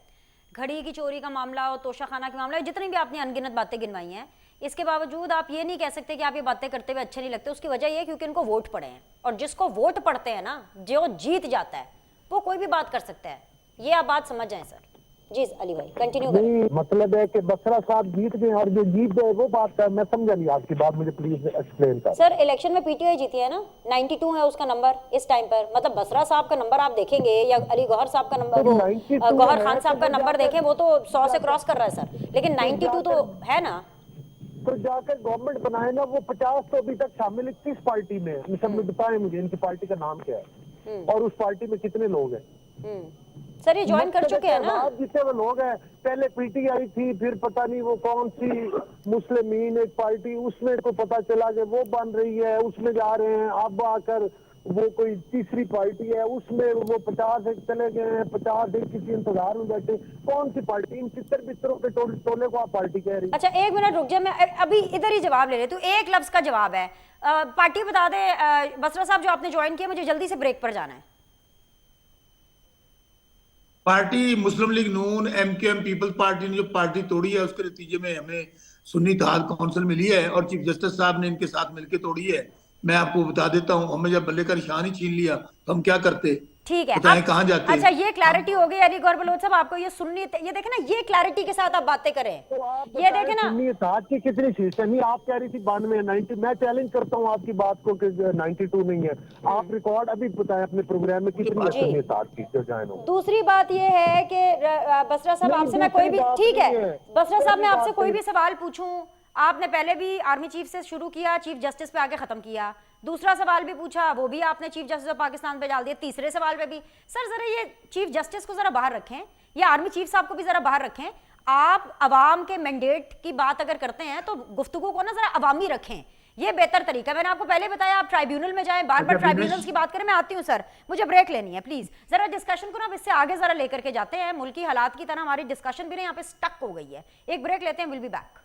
घड़ी की चोरी का मामला और तोशा खाना का मामला, जितनी भी आपने अनगिनत बातें गिनवाई हैं, इसके बावजूद आप ये नहीं कह सकते कि आप ये बातें करते हुए अच्छे नहीं लगते। उसकी वजह ये है क्योंकि इनको वोट पड़े हैं, और जिसको वोट पड़ते हैं ना, जो जीत जाता है वो कोई भी बात कर सकता है। ये आप बात समझ जाएं सर। जी अली भाई कंटिन्यू करें। नहीं, मतलब है कि बसरा साहब जीत गए और जो जीत गए वो बात है, मैं समझा नहीं आपकी बात, मुझे प्लीज एक्सप्लेन कर। सर इलेक्शन में पीटीआई जीती है ना, 92 है उसका नंबर इस टाइम पर। मतलब बसरा साहब का नंबर आप देखेंगे या अली गौहर साहब का नंबर, वो गौहर खान साहब का नंबर देखें, वो तो 100 से क्रॉस कर रहा है सर, लेकिन 92 तो है ना। तो जाकर गवर्नमेंट बनाए ना, वो 50 तो अभी तक शामिल है किस पार्टी में? सब बताएं मुझे, इनकी पार्टी का नाम क्या है और उस पार्टी में कितने लोग हैं? सर ये ज्वाइन कर चुके हैं ना जितने वो लोग हैं। पहले पीटीआई थी, फिर पता नहीं वो कौन सी मुस्लिमीन एक पार्टी, उसमें को पता चला कि वो बन रही है, उसमें जा रहे हैं। अब आकर वो कोई तीसरी पार्टी है, उसमें वो 50 एक चले गए हैं, 50 एक किसी इंतजार में बैठे। कौन सी पार्टी? इन चित्तर बिस्तरों के टोले को आप पार्टी कह रही? अच्छा एक मिनट रुक जाए, मैं अभी इधर ही जवाब ले लेती हूँ। एक लफ्ज का जवाब है, पार्टी बता दे बसरा साहब जो आपने ज्वाइन किया। मुझे जल्दी से ब्रेक पर जाना है। पार्टी मुस्लिम लीग नून, एमक्यूएम पीपल्स पार्टी ने जो पार्टी तोड़ी है, उसके नतीजे में हमें सुन्नी इत्तेहाद काउंसिल मिली है और चीफ जस्टिस साहब ने इनके साथ मिलकर तोड़ी है। मैं आपको बता देता हूँ, हमें जब बल्ले का निशान ही छीन लिया तो हम क्या करते? ठीक है, बताएं कहाँ जाते? अच्छा ये क्लैरिटी हो गई अली गौहर बलोच साहब आपको। ये सुन्नी, ये देखे ना, ये क्लैरिटी के साथ आप बातें करें। तो ये देखे ना, सुन्नी इत्तेहाद की कितनी सीट है? नहीं, आप कह रही थी 92 90। मैं चैलेंज करता हूँ आपकी बात को कि 92 नहीं है। आप रिकॉर्ड अभी बताएं अपने प्रोग्राम में कितनी सुन्नी इत्तेहाद की जो ज्वाइन हो। दूसरी बात ये है कि बसरा साहब आपसे मैं कोई भी, ठीक है बसरा साहब मैं आपसे कोई भी सवाल पूछूं, आपने पहले भी आर्मी चीफ से शुरू किया, चीफ जस्टिस पे आके खत्म किया। दूसरा सवाल भी पूछा, वो भी आपने चीफ जस्टिस ऑफ पाकिस्तान पे डाल दिया। तीसरे सवाल पे भी सर जरा ये चीफ जस्टिस को जरा बाहर रखें, या आर्मी चीफ साहब को भी जरा बाहर रखें। आप अवाम के मैंडेट की बात अगर करते हैं तो गुफ्तगू को ना जरा अवामी रखें। ये बेहतर तरीका है। मैंने आपको पहले बताया आप ट्राइब्यूनल में जाएं, बार बार ट्राइब्यूनल्स की बात करें। मैं आती हूं सर, मुझे ब्रेक लेनी है प्लीज। जरा डिस्कशन को ना अब इससे आगे जरा लेकर के जाते हैं। मुल्की हालात की तरह हमारी डिस्कशन भी ना यहाँ पे स्टक हो गई है। एक ब्रेक लेते हैं, will be back.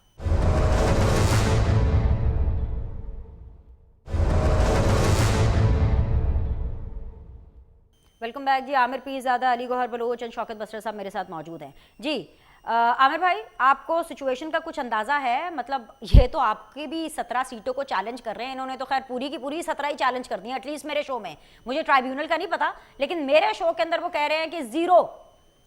Welcome back जी। आमिर पीरजादा, अली गौहर बलोच और शौकत बसरा साहब मेरे साथ मौजूद हैं जी। आमिर भाई, आपको सिचुएशन का कुछ अंदाजा है? मतलब ये तो आपके भी 17 सीटों को चैलेंज कर रहे हैं इन्होंने, तो खैर पूरी की पूरी 17 ही चैलेंज कर दी है एटलीस्ट मेरे शो में। मुझे ट्राइब्यूनल का नहीं पता, लेकिन मेरे शो के अंदर वो कह रहे हैं कि 0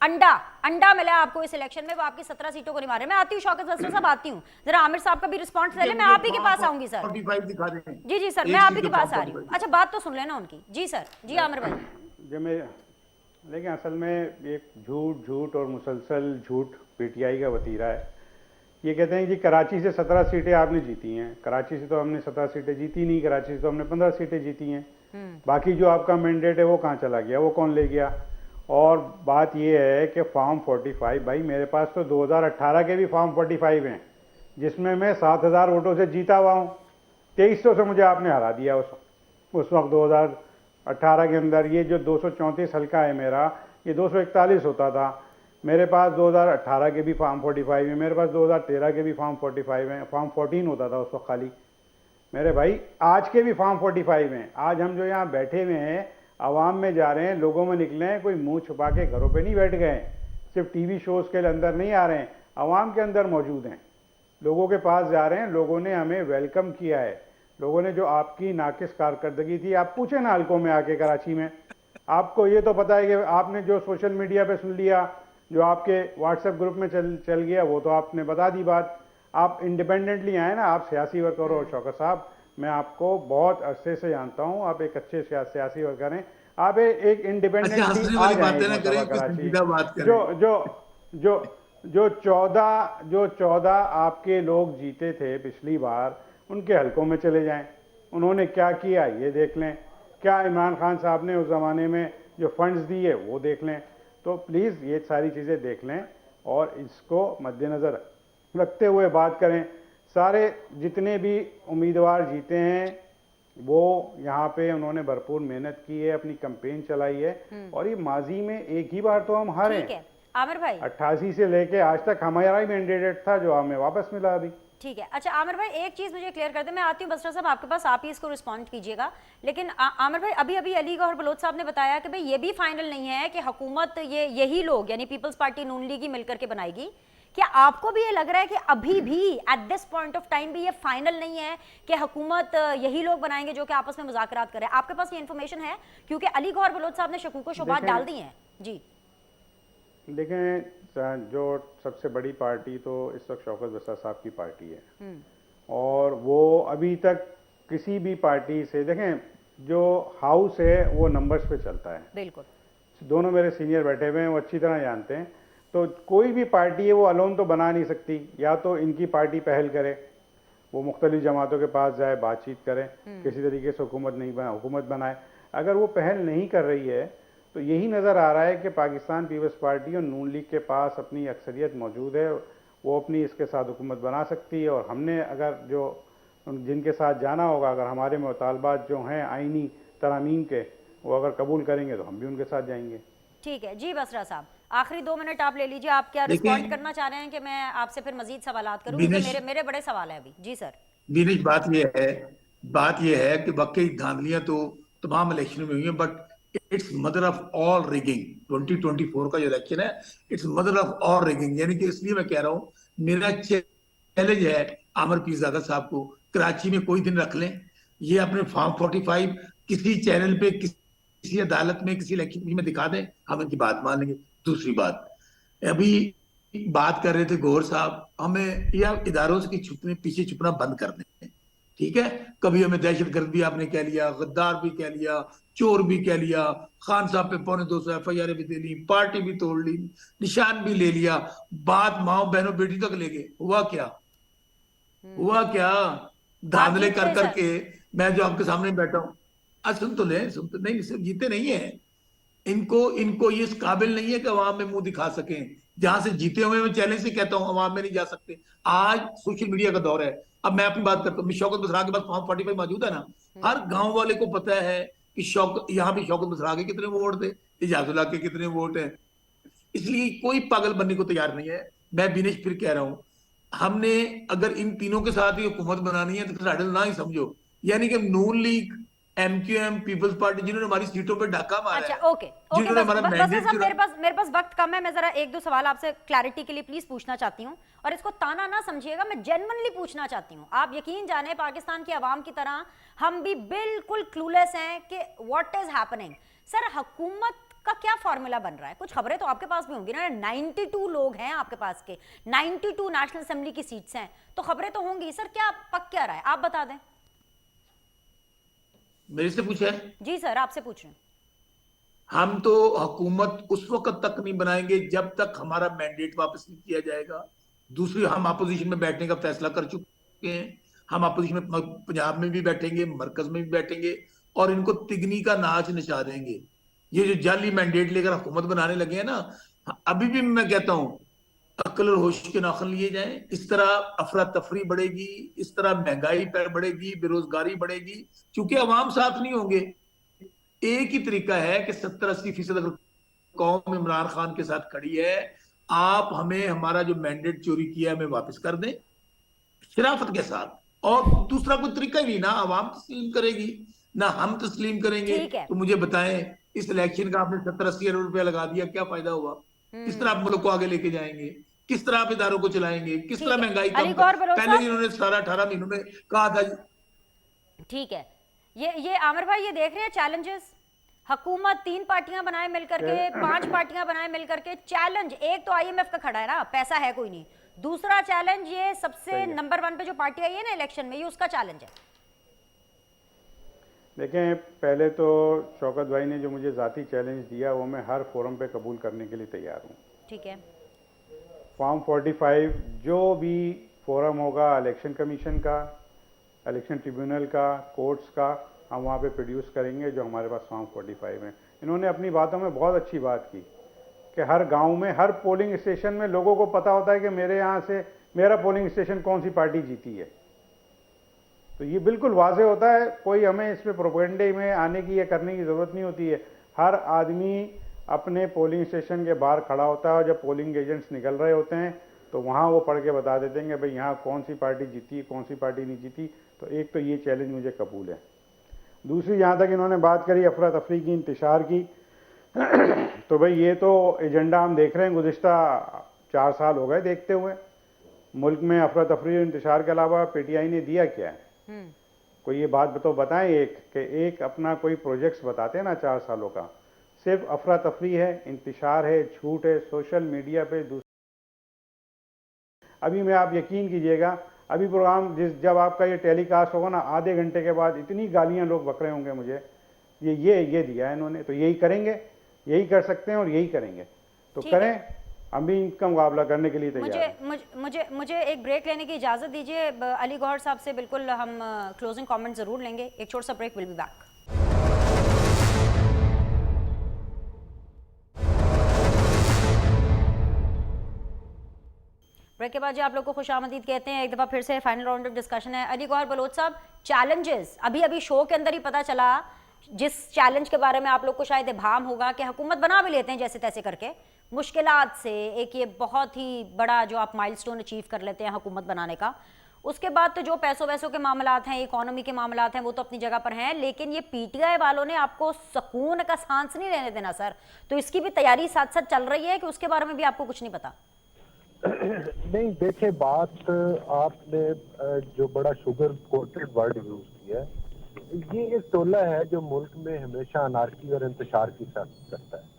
अंडा मिला आपको इस इलेक्शन में, वो आपकी 17 सीटों को नहीं मारे। मैं आती हूँ शौकत बसरा साहब, आती हूँ, जरा आमिर साहब का भी रिस्पॉन्स ले ले। मैं आप ही के पास आऊंगी सर। 45 दिखा दें। जी जी सर, मैं आप ही के पास आ रही हूँ। अच्छा बात तो सुन लेना उनकी। जी सर, जी आमिर भाई। जो मैं लेकिन असल में एक झूठ और मुसलसल झूठ पीटीआई का वतीरा है। ये कहते हैं कि कराची से 17 सीटें आपने जीती हैं। कराची से तो हमने 17 सीटें जीती नहीं, कराची से तो हमने 15 सीटें जीती हैं। बाकी जो आपका मैंडेट है वो कहाँ चला गया, वो कौन ले गया? और बात ये है कि फॉर्म 45, भाई मेरे पास तो 2018 के भी फॉर्म 45 हैं, जिसमें मैं 7000 वोटों से जीता हुआ हूँ। 2300 से मुझे आपने हरा दिया उस वक्त 2018 के अंदर। ये जो 234 हल्का है मेरा, ये 241 होता था। मेरे पास 2018 के भी फॉर्म 45 है, मेरे पास 2013 के भी फॉर्म 45 हैं। फॉर्म 14 होता था उस वक्त खाली। मेरे भाई आज के भी फॉर्म 45 हैं। आज हम जो यहाँ बैठे हुए हैं, आवाम में जा रहे हैं, लोगों में निकले हैं, कोई मुंह छुपा के घरों पे नहीं बैठ गए, सिर्फ टीवी शोज़ के अंदर नहीं आ रहे हैं, आवाम के अंदर मौजूद हैं, लोगों के पास जा रहे हैं। लोगों ने हमें वेलकम किया है। लोगों ने जो आपकी नाकिस कारकर्दगी थी, आप पूछे ना हल्कों में आके कराची में, आपको ये तो पता है कि आपने जो सोशल मीडिया पे सुन लिया, जो आपके व्हाट्सएप ग्रुप में चल गया, वो तो आपने बता दी बात। आप इंडिपेंडेंटली आए ना, आप सियासी वर्कर हो शौकत साहब, मैं आपको बहुत अरसे से जानता हूँ, आप एक अच्छे सियासी वर्कर हैं। आप एक इंडिपेंडेंटली आ जाए कराची। जो 14 आपके लोग जीते थे पिछली बार, उनके हलकों में चले जाएं। उन्होंने क्या किया ये देख लें। क्या इमरान खान साहब ने उस ज़माने में जो फंड्स दिए वो देख लें। तो प्लीज़ ये सारी चीज़ें देख लें और इसको मद्देनज़र रखते हुए बात करें। सारे जितने भी उम्मीदवार जीते हैं वो यहाँ पे उन्होंने भरपूर मेहनत की है, अपनी कैंपेन चलाई है, और ये माजी में एक ही बार तो हम हारे। ठीक है आमिर भाई, 88 से लेके आज तक हमारा ही मैंडेट था जो हमें वापस मिला अभी। ठीक है। अच्छा आमिर भाई, एक चीज मुझे क्लियर कर दे। मैं आती हूँ बसरा साहब आपके पास, आप ही इसको रिस्पॉन्ड कीजिएगा। लेकिन आमिर भाई, अभी अली गौहर बलोच साहब ने बताया कि भाई ये भी फाइनल नहीं है कि हुकूमत यही लोग यानी पीपल्स पार्टी नून लीग ही मिलकर के बनाएगी। क्या आपको भी ये लग रहा है कि अभी भी at this point of time भी ये फाइनल नहीं है कि हुकूमत यही लोग बनाएंगे जो कि आपस में मुज़ाकरात करें? आपके पास ये इन्फॉर्मेशन है? क्योंकि अली गौहर बलोच साहब ने शकूक शुबात डाल दी हैं। जी देखें, जो सबसे बड़ी पार्टी तो इस वक्त शौकत बसरा साहब की पार्टी है, और वो अभी तक किसी भी पार्टी से, देखें जो हाउस है वो नंबर्स पे चलता है। बिल्कुल, दोनों मेरे सीनियर बैठे हुए हैं, वो अच्छी तरह जानते हैं। तो कोई भी पार्टी है वो अलोन तो बना नहीं सकती। या तो इनकी पार्टी पहल करे, वो मुख्तलिफ जमातों के पास जाए, बातचीत करें, किसी तरीके से हुकूमत बनाए। अगर वो पहल नहीं कर रही है तो यही नज़र आ रहा है कि पाकिस्तान पीपल्स पार्टी और नून लीग के पास अपनी अक्सरियत मौजूद है, वो अपनी इसके साथ हुकूमत बना सकती है। और हमने अगर जो जिनके साथ जाना होगा, अगर हमारे मुतालबात जो हैं आइनी तरामीम के, वो अगर कबूल करेंगे तो हम भी उनके साथ जाएंगे। ठीक है जी। बसरा साहब, आखिरी 2 मिनट आप ले लीजिए। आप क्या रिस्पॉन्ड करना चाह रहे हैं कि मैं आपसे फिर मजीद सवालात करूं? क्योंकि मेरे बड़े सवाल है अभी। जी सर। दिनेश, बात ये है कि वाकई धांधलियां तो तमाम इलेक्शन में हुई हैं, but it's mother of all rigging. 2024 का जो इलेक्शन है, it's mother of all rigging. यानी कि इसलिए मैं कह रहा हूँ, मेरा चैलेंज है आमिर पीरजादा साहब को, कराची में कोई दिन रख लें, ये अपने फॉर्म 45 किसी चैनल पे, किसी अदालत में, किसी इलेक्शन में दिखा दें, हम इनकी बात मान लेंगे। दूसरी बात, अभी बात कर रहे थे गौहर साहब, हमें या इदारों से पीछे छुपना बंद कर दें। ठीक है, कभी हमें दहशतगर्द भी आपने कह लिया, गद्दार भी कह लिया, चोर भी कह लिया, खान साहब पे 250 FIR भी दे ली, पार्टी भी तोड़ ली, निशान भी ले लिया, बात माओ बहनों बेटी तक ले गए। हुआ क्या? धांधले कर करके मैं जो आपके सामने बैठा हूं, सुन तो नहीं, सिर्फ जीते नहीं है, इनको ये इस काबिल नहीं है कि अवाम में मुंह दिखा सकें। जहां से जीते हुए मैं चैलेंज से कहता हूं अवाम में नहीं जा सकते। आज सोशल मीडिया का दौर है। अब मैं अपनी बात करता हूँ, शौकत बसरा के पास फॉर्म 45 मौजूद है ना। हर गांव वाले को पता है कि यहाँ भी शौकत बसरा के कितने वोट थे, इजाजुल्लाह के कितने वोट हैं। इसलिए कोई पागल बनने को तैयार नहीं है। मैं बिनेश फिर कह रहा हूं, हमने अगर इन तीनों के साथ ही हुकूमत बनानी है तो साढ़े ना ही समझो। यानी कि नून लीग, एमक्यूएम, पीपल्स पार्टी, जिन्होंने हमारी सीटों पर डाका मारा अच्छा, है, ओके ओके, जिन्होंने बस हमारा बस बस मैंडेट साहब, चुरा। मेरे पास वक्त कम है। मैं जरा एक दो सवाल आपसे क्लैरिटी के लिए प्लीज पूछना चाहती हूँ, और इसको ताना ना समझिएगा, मैं जेन्युइनली पूछना चाहती हूँ। आप यकीन जाने पाकिस्तान की आवाम की तरह हम भी बिल्कुल क्लूलेस हैं कि व्हाट इज हैपनिंग। सर, हुकूमत का क्या फॉर्मूला बन रहा है? कुछ खबरें तो आपके पास भी होंगी ना। 92 लोग हैं आपके पास के, 92 नेशनल असेंबली की सीट्स हैं, तो खबरें तो होंगी। सर, क्या पक क्या रहा है, आप बता दें। मेरे से पूछा है? जी सर, आपसे पूछ रहे हैं। हम तो हुकूमत उस वक्त तक नहीं बनाएंगे जब तक हमारा मैंडेट वापस नहीं किया जाएगा। दूसरी, हम अपोजिशन में बैठने का फैसला कर चुके हैं। हम अपोजिशन में पंजाब में भी बैठेंगे, मरकज में भी बैठेंगे, और इनको तिगनी का नाच नचा देंगे। ये जो जाली मैंडेट लेकर हुकूमत बनाने लगे हैं ना, अभी भी मैं कहता हूं अक्ल और होश के नाखन लिए जाएं। इस तरह अफरा तफरी बढ़ेगी, इस तरह महंगाई पर बढ़ेगी, बेरोजगारी बढ़ेगी, क्योंकि अवाम साथ नहीं होंगे। एक ही तरीका है कि 70-80% अगर कौम इमरान खान के साथ खड़ी है, आप हमें हमारा जो मैंडेट चोरी किया हमें वापस कर दें शराफत के साथ। और दूसरा कोई तरीका ही नहीं, ना अवाम तस्लीम करेगी ना हम तस्लीम करेंगे। ठीक है। तो मुझे बताएं, इस इलेक्शन का आपने 70-80 अरब रुपया लगा दिया, क्या फायदा हुआ? किस तरह आप मुल्क को आगे लेके जाएंगे? किस तरह आप इदारों को चलाएंगे? किस तरह ठीक है, महंगाई अली कम कर? गौर बलोच पहले साहब। इन्होंने 17-18 महीनों में कहा था। ठीक है, ये आमिर भाई, ये देख रहे हैं चैलेंजेस। हुकूमत 3 पार्टियां बनाए मिलकर के, 5 पार्टियां बनाए मिलकर के। चैलेंज एक तो आईएमएफ का खड़ा है ना, पैसा है कोई नहीं। दूसरा चैलेंज ये सबसे नंबर 1 पे जो पार्टी आई है ना इलेक्शन में, ये उसका चैलेंज है। देखें, पहले तो शौकत भाई ने जो मुझे ज़ाती चैलेंज दिया वो मैं हर फोरम पे कबूल करने के लिए तैयार हूँ। ठीक है। फॉर्म 45 जो भी फोरम होगा, इलेक्शन कमीशन का, इलेक्शन ट्रिब्यूनल का, कोर्ट्स का, हम वहाँ पे प्रोड्यूस करेंगे जो हमारे पास फॉर्म 45 है। इन्होंने अपनी बातों में बहुत अच्छी बात की कि हर गांव में, हर पोलिंग स्टेशन में लोगों को पता होता है कि मेरे यहाँ से मेरा पोलिंग स्टेशन कौन सी पार्टी जीती है। तो ये बिल्कुल वाज़ेह होता है, कोई हमें इसमें प्रोपेगेंडे में आने की या करने की ज़रूरत नहीं होती है। हर आदमी अपने पोलिंग स्टेशन के बाहर खड़ा होता है और जब पोलिंग एजेंट्स निकल रहे होते हैं तो वहाँ वो पढ़ के बता देते हैं कि भाई यहाँ कौन सी पार्टी जीती, कौन सी पार्टी नहीं जीती। तो एक तो ये चैलेंज मुझे कबूल है। दूसरी, जहाँ तक इन्होंने बात करी अफरा तफरी की, इंतशार की, तो भाई ये तो एजेंडा हम देख रहे हैं, गुज़िश्ता 4 साल हो गए देखते हुए। मुल्क में अफरा तफरी और इंतशार के अलावा पीटीआई ने दिया क्या है? कोई ये बात तो बताएं एक अपना कोई प्रोजेक्ट्स बताते हैं ना 4 सालों का। सिर्फ अफरा तफरी है, इंतशार है, झूठ है, सोशल मीडिया पे। अभी मैं, आप यकीन कीजिएगा, अभी प्रोग्राम जब आपका ये टेलीकास्ट होगा ना, आधे घंटे के बाद इतनी गालियां लोग बक रहे होंगे मुझे। ये दिया है इन्होंने, तो यही करेंगे, यही कर सकते हैं और यही करेंगे। तो करें, हम भी इनका मुकाबला करने के लिए तैयार हैं। मुझे एक ब्रेक लेने की इजाज़त दीजिए। अली गौहर साहब से बिल्कुल हम क्लोजिंग कमेंट ज़रूर लेंगे। एक छोटा सा break, will be back. Break के बाद जी आप लोग को खुशामदीद कहते हैं। एक दफ़ा फिर से फाइनल राउंड ऑफ डिस्कशन है। अली गौहर बलोच साहब, चैलेंजेस अभी शो के अंदर ही पता चला, जिस चैलेंज के बारे में आप लोग को शायद इबाम होगा कि हुकूमत बना भी लेते हैं जैसे तैसे करके, मुश्किलात से। एक ये बहुत ही बड़ा जो आप माइलस्टोन अचीव कर लेते हैं हुकूमत बनाने का। उसके बाद तो जो पैसों वैसों के मामलात हैं, इकोनॉमी के मामलात हैं, वो तो अपनी जगह पर हैं, लेकिन ये पीटीआई वालों ने आपको सुकून का सांस नहीं लेने देना सर। तो इसकी भी तैयारी साथ साथ चल रही है कि उसके बारे में भी आपको कुछ नहीं पता? नहीं, देखे, बात आपने जो बड़ा शुगर कोटेड वर्ड यूज किया है, ये एक टोला है जो मुल्क में हमेशा अनारकी और इंतशार की सियासत करता है।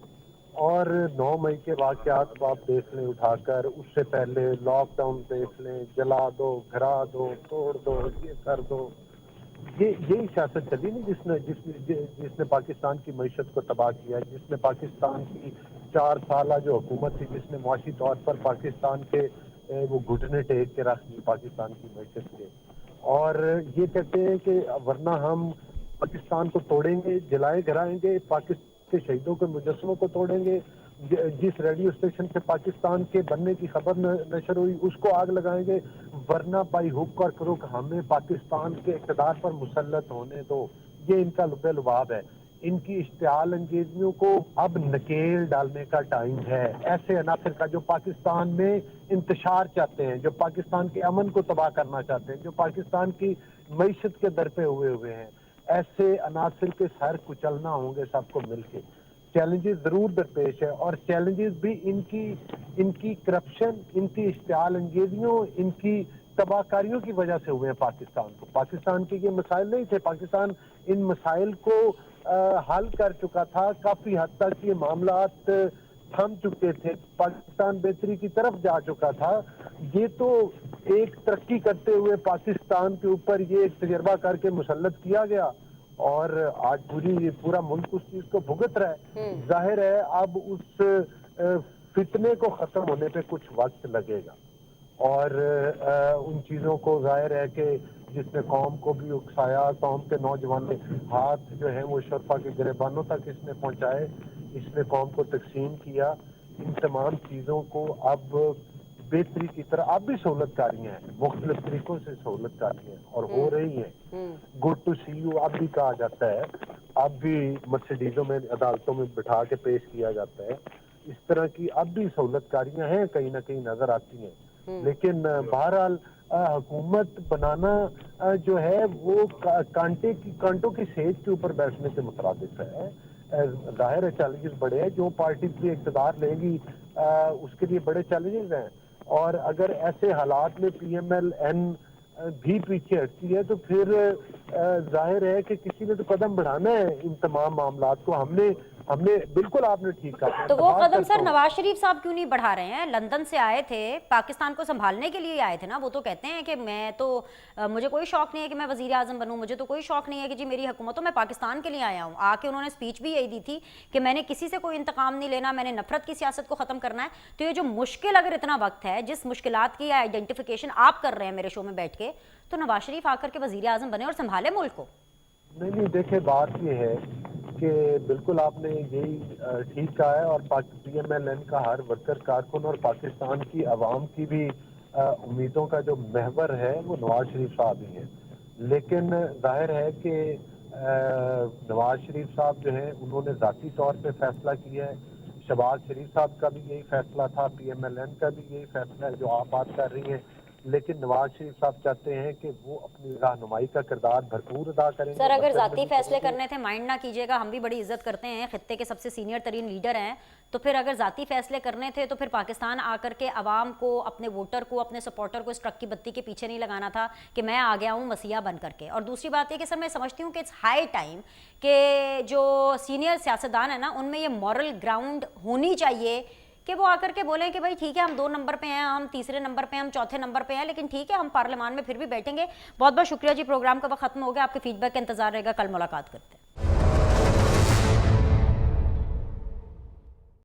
और 9 मई के वाकयात आप देख लें उठाकर, उससे पहले लॉकडाउन देख लें, जला दो, गिरा दो, तोड़ दो, ये कर दो, यही सियासत चली नहीं जिसने पाकिस्तान की मईशत को तबाह किया, जिसने पाकिस्तान की 4 साल जो हुकूमत थी, जिसने मुआशी तौर पर पाकिस्तान के वो घुटने टेक के रख दी पाकिस्तान की मईशत के। और ये कहते हैं कि वरना हम पाकिस्तान को तोड़ेंगे, जलाए गिराएंगे, के शहीदों के मुजस्समों को तोड़ेंगे, जिस रेडियो स्टेशन पे पाकिस्तान के बनने की खबर नशर हुई उसको आग लगाएंगे, वरना बाई हुक और क्रुक हमें पाकिस्तान के इक़्तिदार पर मुसल्लत होने दो। ये इनका लुब्बे लुबाब है। इनकी इश्तिहाल अंगेजियों को अब नकेल डालने का टाइम है। ऐसे अनासर का जो पाकिस्तान में इंतशार चाहते हैं, जो पाकिस्तान के अमन को तबाह करना चाहते हैं, जो पाकिस्तान की मईशत के दर पे हुए हैं, ऐसे अनासर के सर कुचलना होंगे सबको मिलके। चैलेंजेस जरूर दरपेश है और चैलेंजेस भी इनकी करप्शन, इनकी इश्तिहाल अंगेजियों, इनकी तबाहकारियों की वजह से हुए हैं पाकिस्तान को। पाकिस्तान के ये मसाइल नहीं थे, पाकिस्तान इन मसाइल को हल कर चुका था, काफी हद तक ये मामलात थम चुके थे, पाकिस्तान बेहतरी की तरफ जा चुका था। ये तो एक तरक्की करते हुए पाकिस्तान के ऊपर ये एक तजर्बा करके मुसल्लत किया गया और आज पूरा मुल्क उस चीज को भुगत रहा है। जाहिर है अब उस फितने को खत्म होने पे कुछ वक्त लगेगा और उन चीजों को जाहिर है कि जिसने कौम को भी उकसाया, कौम के नौजवान हाथ जो है वो शरफा के गिरेबानों तक इसने पहुंचाए, इसने कौम को तकसीम किया। इन तमाम चीज़ों को अब बेहतरी की तरह अब भी सहूलतकारियाँ हैं, मुख्तलिफ तरीकों से सहूलतकारियाँ और हो रही हैं। गुड टू सी यू अब भी कहा जाता है, अब भी मर्सिडीजों में अदालतों में बिठा के पेश किया जाता है। इस तरह की अब भी सहूलतकारियाँ हैं, कहीं ना कहीं नजर आती हैं। लेकिन बहरहाल हुकूमत बनाना जो है वो कांटों की सेज के ऊपर बैठने से मुतरादिफ है। जाहिर है चैलेंजेस बड़े हैं, जो पार्टी की इक़्तिदार लेगी उसके लिए बड़े चैलेंजेस हैं और अगर ऐसे हालात में PMLN भी पीछे हटती है तो फिर जाहिर है कि किसी ने तो कदम बढ़ाना है इन तमाम मामलात को। हमने बिल्कुल आपने ठीक कहा। तो वो कदम सर नवाज शरीफ साहब क्यों नहीं बढ़ा रहे हैं? लंदन से आए थे, पाकिस्तान को संभालने के लिए आए थे ना। वो तो कहते हैं कि मैं तो मुझे कोई शौक नहीं है कि मैं वजीर आजम बनूं, मुझे तो कोई शौक नहीं है कि जी मेरी हुकूमत हो, मैं पाकिस्तान के लिए आया हूँ। आके उन्होंने स्पीच भी यही दी थी कि मैंने किसी से कोई इंतकाम नहीं लेना, मैंने नफरत की सियासत को खत्म करना है। तो ये जो मुश्किल, अगर इतना वक्त है, जिस मुश्किलात की आइडेंटिफिकेशन आप कर रहे हैं मेरे शो में बैठ के, तो नवाज शरीफ आकर के वजीर आजम बने और संभाले मुल्क को। नहीं देखिए, बात ये है कि बिल्कुल आपने यही ठीक कहा है और PMLN का हर वर्कर कारकुन और पाकिस्तान की आवाम की भी उम्मीदों का जो महवर है वो नवाज शरीफ साहब ही है। लेकिन जाहिर है कि नवाज शरीफ साहब जो है उन्होंने ज़ाती तौर पे फैसला किया है, शहबाज शरीफ साहब का भी यही फैसला था, PMLN का भी यही फैसला है जो आप बात कर रही हैं। लेकिन नवाज शरीफ साहब चाहते हैं कि वो अपनी रहनुमाई का किरदार भरपूर अदा करेंगे। सर अगर जाती फैसले करने थे, माइंड ना कीजिएगा, हम भी बड़ी इज्जत करते हैं, खित्ते के सबसे सीनियर तरीन लीडर हैं, तो फिर अगर जाती फैसले करने थे तो फिर पाकिस्तान आकर के अवाम को, अपने वोटर को, अपने सपोर्टर को इस ट्रक की बत्ती के पीछे नहीं लगाना था कि मैं आ गया हूँ मसीहा बन करके। और दूसरी बात ये कि सर मैं समझती हूँ कि इट्स हाई टाइम कि जो सीनियर सियासतदान है ना, उनमें ये मॉरल ग्राउंड होनी चाहिए कि वो आकर के बोलें कि भाई ठीक है, हम 2 नंबर पे हैं, हम 3रे नंबर पे हैं, हम 4थे नंबर पे हैं, लेकिन ठीक है हम पार्लियामान में फिर भी बैठेंगे। बहुत बहुत शुक्रिया जी, प्रोग्राम का वक्त खत्म हो गया, आपके फीडबैक का इंतजार रहेगा, कल मुलाकात करते हैं।